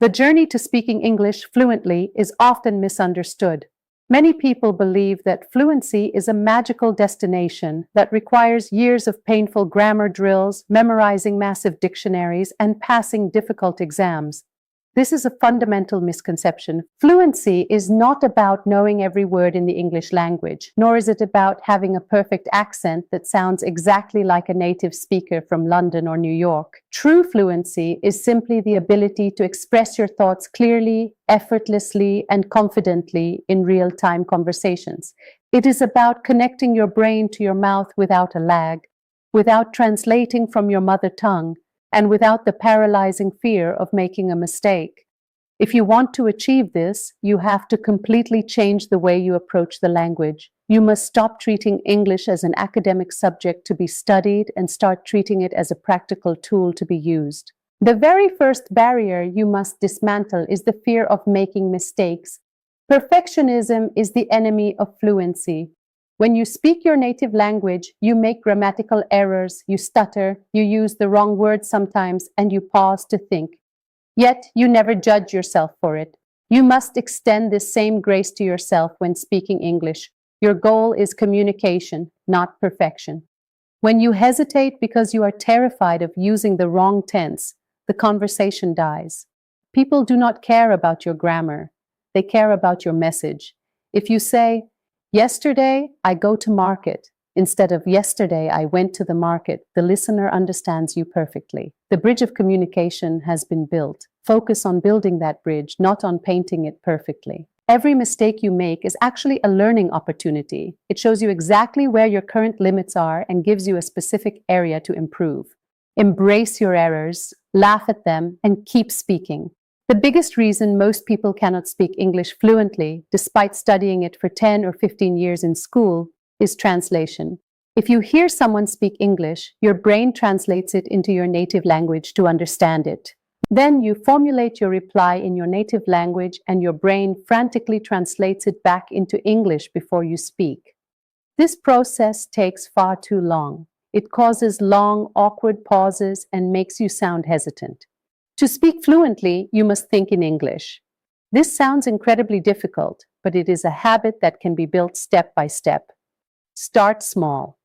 The journey to speaking English fluently is often misunderstood. Many people believe that fluency is a magical destination that requires years of painful grammar drills, memorizing massive dictionaries, and passing difficult exams. This is a fundamental misconception. Fluency is not about knowing every word in the English language, nor is it about having a perfect accent that sounds exactly like a native speaker from London or New York. True fluency is simply the ability to express your thoughts clearly, effortlessly, and confidently in real-time conversations. It is about connecting your brain to your mouth without a lag, without translating from your mother tongue, and without the paralyzing fear of making a mistake. If you want to achieve this, you have to completely change the way you approach the language. You must stop treating English as an academic subject to be studied and start treating it as a practical tool to be used. The very first barrier you must dismantle is the fear of making mistakes. Perfectionism is the enemy of fluency. When you speak your native language, you make grammatical errors, you stutter, you use the wrong word sometimes, and you pause to think. Yet, you never judge yourself for it. You must extend this same grace to yourself when speaking English. Your goal is communication, not perfection. When you hesitate because you are terrified of using the wrong tense, the conversation dies. People do not care about your grammar. They care about your message. If you say, "Yesterday, I go to market," instead of "Yesterday, I went to the market," the listener understands you perfectly. The bridge of communication has been built. Focus on building that bridge, not on painting it perfectly. Every mistake you make is actually a learning opportunity. It shows you exactly where your current limits are and gives you a specific area to improve. Embrace your errors, laugh at them, and keep speaking. The biggest reason most people cannot speak English fluently, despite studying it for 10 or 15 years in school, is translation. If you hear someone speak English, your brain translates it into your native language to understand it. Then you formulate your reply in your native language and your brain frantically translates it back into English before you speak. This process takes far too long. It causes long, awkward pauses and makes you sound hesitant. To speak fluently, you must think in English. This sounds incredibly difficult, but it is a habit that can be built step by step. Start small.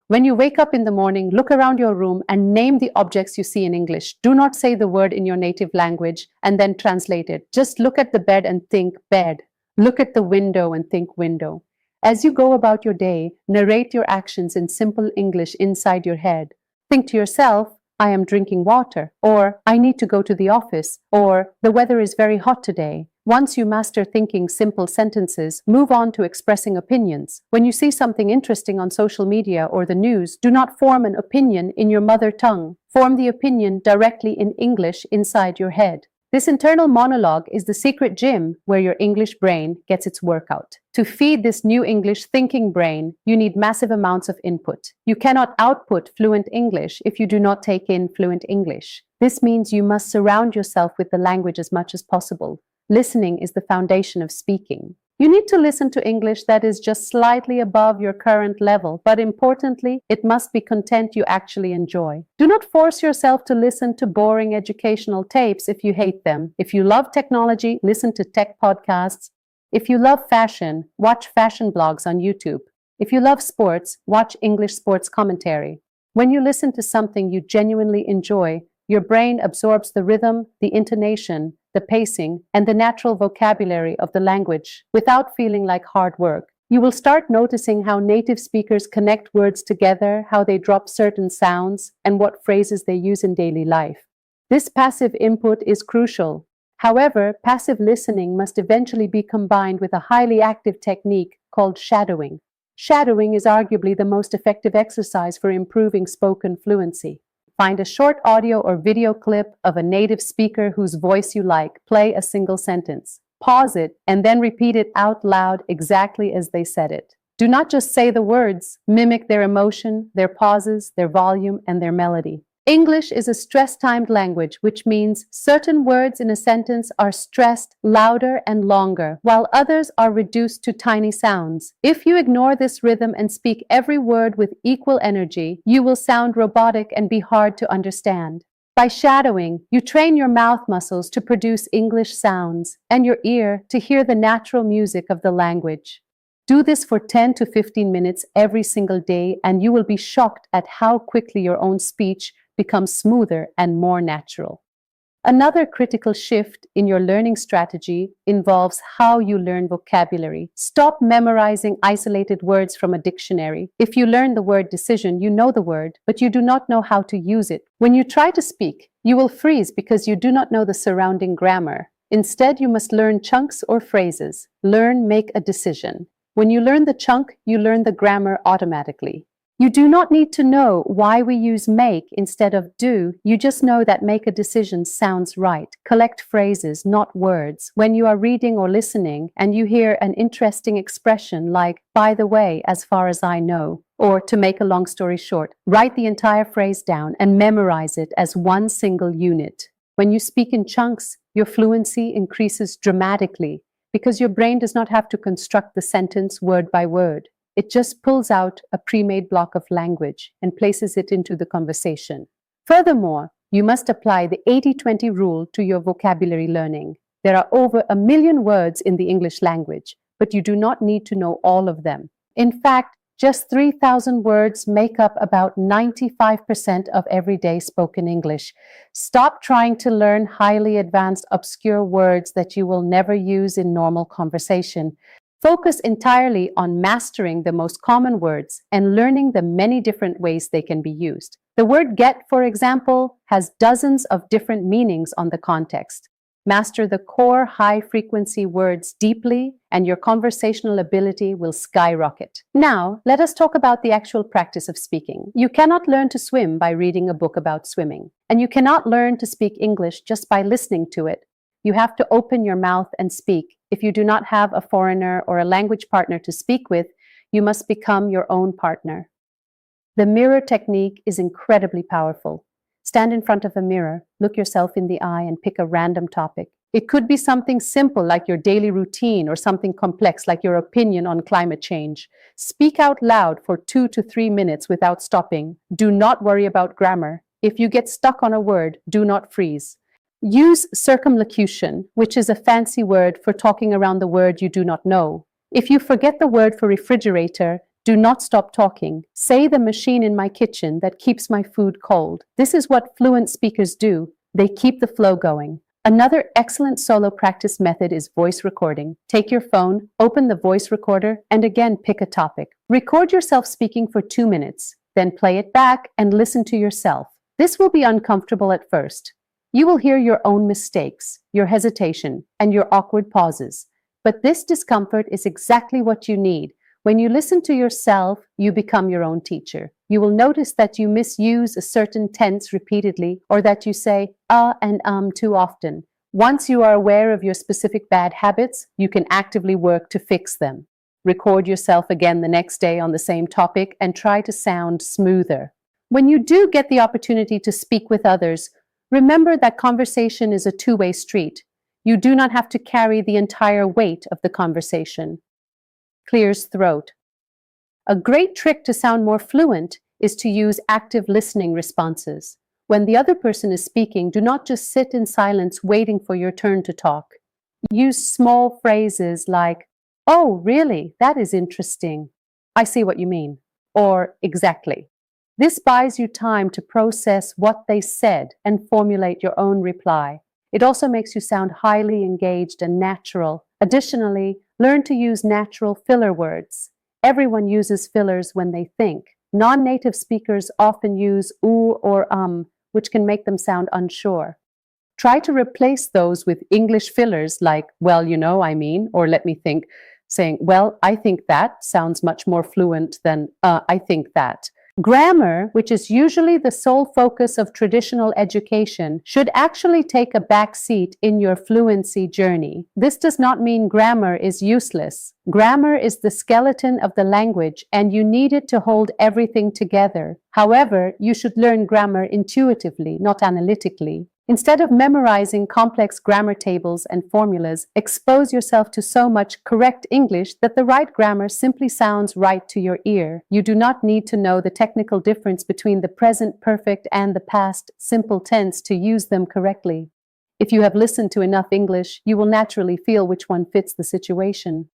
When you wake up in the morning, look around your room and name the objects you see in English. Do not say the word in your native language and then translate it. Just look at the bed and think bed. Look at the window and think window. As you go about your day, narrate your actions in simple English inside your head. Think to yourself, "I am drinking water," or "I need to go to the office," or "The weather is very hot today." Once you master thinking simple sentences, move on to expressing opinions. When you see something interesting on social media or the news, do not form an opinion in your mother tongue. Form the opinion directly in English inside your head. This internal monologue is the secret gym where your English brain gets its workout. To feed this new English thinking brain, you need massive amounts of input. You cannot output fluent English if you do not take in fluent English. This means you must surround yourself with the language as much as possible. Listening is the foundation of speaking. You need to listen to English that is just slightly above your current level, but importantly, it must be content you actually enjoy. Do not force yourself to listen to boring educational tapes if you hate them. If you love technology, listen to tech podcasts. If you love fashion, watch fashion blogs on YouTube. If you love sports, watch English sports commentary. When you listen to something you genuinely enjoy, your brain absorbs the rhythm, the intonation, the pacing, and the natural vocabulary of the language without feeling like hard work. You will start noticing how native speakers connect words together, how they drop certain sounds, and what phrases they use in daily life. This passive input is crucial. However, passive listening must eventually be combined with a highly active technique called shadowing. Shadowing is arguably the most effective exercise for improving spoken fluency. Find a short audio or video clip of a native speaker whose voice you like. Play a single sentence. Pause it and then repeat it out loud exactly as they said it. Do not just say the words, mimic their emotion, their pauses, their volume, and their melody. English is a stress-timed language, which means certain words in a sentence are stressed louder and longer, while others are reduced to tiny sounds. If you ignore this rhythm and speak every word with equal energy, you will sound robotic and be hard to understand. By shadowing, you train your mouth muscles to produce English sounds and your ear to hear the natural music of the language. Do this for 10 to 15 minutes every single day, and you will be shocked at how quickly your own speech becomes smoother and more natural. Another critical shift in your learning strategy involves how you learn vocabulary. Stop memorizing isolated words from a dictionary. If you learn the word decision, you know the word, but you do not know how to use it. When you try to speak, you will freeze because you do not know the surrounding grammar. Instead, you must learn chunks or phrases. Learn, make a decision. When you learn the chunk, you learn the grammar automatically. You do not need to know why we use make instead of do. You just know that make a decision sounds right. Collect phrases, not words. When you are reading or listening and you hear an interesting expression like, by the way, as far as I know, or to make a long story short, write the entire phrase down and memorize it as one single unit. When you speak in chunks, your fluency increases dramatically because your brain does not have to construct the sentence word by word. It just pulls out a pre-made block of language and places it into the conversation. Furthermore, you must apply the 80-20 rule to your vocabulary learning. There are over 1 million words in the English language, but you do not need to know all of them. In fact, just 3,000 words make up about 95% of everyday spoken English. Stop trying to learn highly advanced, obscure words that you will never use in normal conversation. Focus entirely on mastering the most common words and learning the many different ways they can be used. The word get, for example, has dozens of different meanings on the context. Master the core high-frequency words deeply, and your conversational ability will skyrocket. Now, let us talk about the actual practice of speaking. You cannot learn to swim by reading a book about swimming, and you cannot learn to speak English just by listening to it. You have to open your mouth and speak. If you do not have a foreigner or a language partner to speak with, you must become your own partner. The mirror technique is incredibly powerful. Stand in front of a mirror, look yourself in the eye, and pick a random topic. It could be something simple like your daily routine or something complex like your opinion on climate change. Speak out loud for 2 to 3 minutes without stopping. Do not worry about grammar. If you get stuck on a word, do not freeze. Use circumlocution, which is a fancy word for talking around the word you do not know. If you forget the word for refrigerator, do not stop talking. Say the machine in my kitchen that keeps my food cold. This is what fluent speakers do. They keep the flow going. Another excellent solo practice method is voice recording. Take your phone, open the voice recorder, and again pick a topic. Record yourself speaking for 2 minutes, then play it back and listen to yourself. This will be uncomfortable at first. You will hear your own mistakes, your hesitation, and your awkward pauses. But this discomfort is exactly what you need. When you listen to yourself, you become your own teacher. You will notice that you misuse a certain tense repeatedly or that you say and too often. Once you are aware of your specific bad habits, you can actively work to fix them. Record yourself again the next day on the same topic and try to sound smoother. When you do get the opportunity to speak with others, remember that conversation is a two-way street. You do not have to carry the entire weight of the conversation. Clears throat. A great trick to sound more fluent is to use active listening responses. When the other person is speaking, do not just sit in silence waiting for your turn to talk. Use small phrases like, "Oh, really? That is interesting. I see what you mean." Or, "Exactly." This buys you time to process what they said and formulate your own reply. It also makes you sound highly engaged and natural. Additionally, learn to use natural filler words. Everyone uses fillers when they think. Non-native speakers often use ooh or which can make them sound unsure. Try to replace those with English fillers like, "well, you know, I mean," or "let me think." Saying, "well, I think that" sounds much more fluent than "I think that." Grammar, which is usually the sole focus of traditional education, should actually take a back seat in your fluency journey. This does not mean grammar is useless. Grammar is the skeleton of the language, and you need it to hold everything together. However, you should learn grammar intuitively, not analytically. Instead of memorizing complex grammar tables and formulas, expose yourself to so much correct English that the right grammar simply sounds right to your ear. You do not need to know the technical difference between the present perfect and the past simple tense to use them correctly. If you have listened to enough English, you will naturally feel which one fits the situation.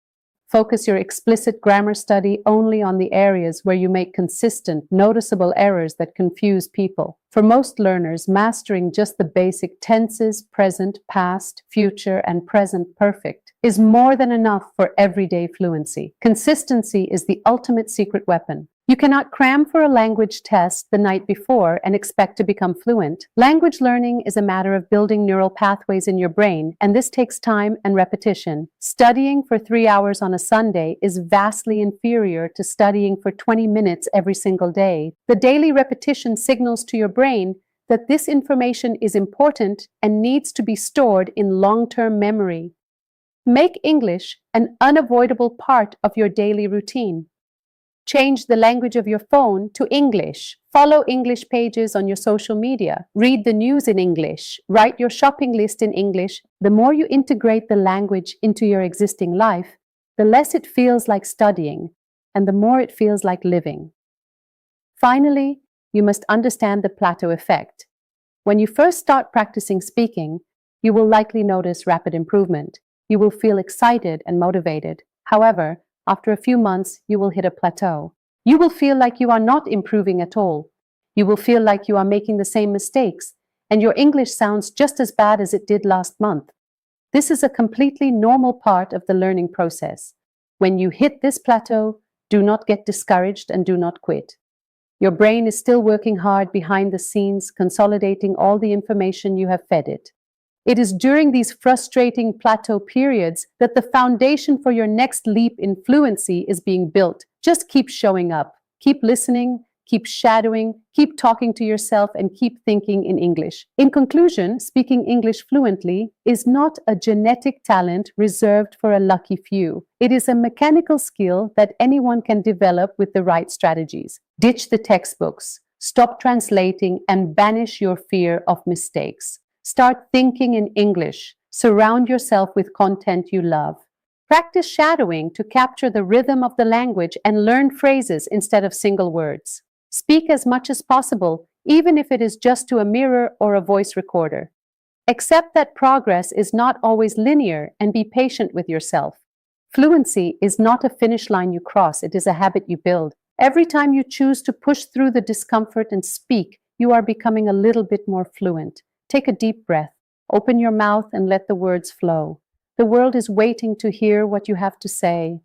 Focus your explicit grammar study only on the areas where you make consistent, noticeable errors that confuse people. For most learners, mastering just the basic tenses, present, past, future, and present perfect is more than enough for everyday fluency. Consistency is the ultimate secret weapon. You cannot cram for a language test the night before and expect to become fluent. Language learning is a matter of building neural pathways in your brain, and this takes time and repetition. Studying for 3 hours on a Sunday is vastly inferior to studying for 20 minutes every single day. The daily repetition signals to your brain that this information is important and needs to be stored in long-term memory. Make English an unavoidable part of your daily routine. Change the language of your phone to English. Follow English pages on your social media. Read the news in English. Write your shopping list in English. The more you integrate the language into your existing life, the less it feels like studying, and the more it feels like living. Finally, you must understand the plateau effect. When you first start practicing speaking, you will likely notice rapid improvement. You will feel excited and motivated. However, after a few months, you will hit a plateau. You will feel like you are not improving at all. You will feel like you are making the same mistakes, and your English sounds just as bad as it did last month. This is a completely normal part of the learning process. When you hit this plateau, do not get discouraged and do not quit. Your brain is still working hard behind the scenes, consolidating all the information you have fed it. It is during these frustrating plateau periods that the foundation for your next leap in fluency is being built. Just keep showing up, keep listening, keep shadowing, keep talking to yourself, and keep thinking in English. In conclusion, speaking English fluently is not a genetic talent reserved for a lucky few. It is a mechanical skill that anyone can develop with the right strategies. Ditch the textbooks, stop translating, and banish your fear of mistakes. Start thinking in English. Surround yourself with content you love. Practice shadowing to capture the rhythm of the language and learn phrases instead of single words. Speak as much as possible, even if it is just to a mirror or a voice recorder. Accept that progress is not always linear and be patient with yourself. Fluency is not a finish line you cross, it is a habit you build. Every time you choose to push through the discomfort and speak, you are becoming a little bit more fluent. Take a deep breath. Open your mouth and let the words flow. The world is waiting to hear what you have to say.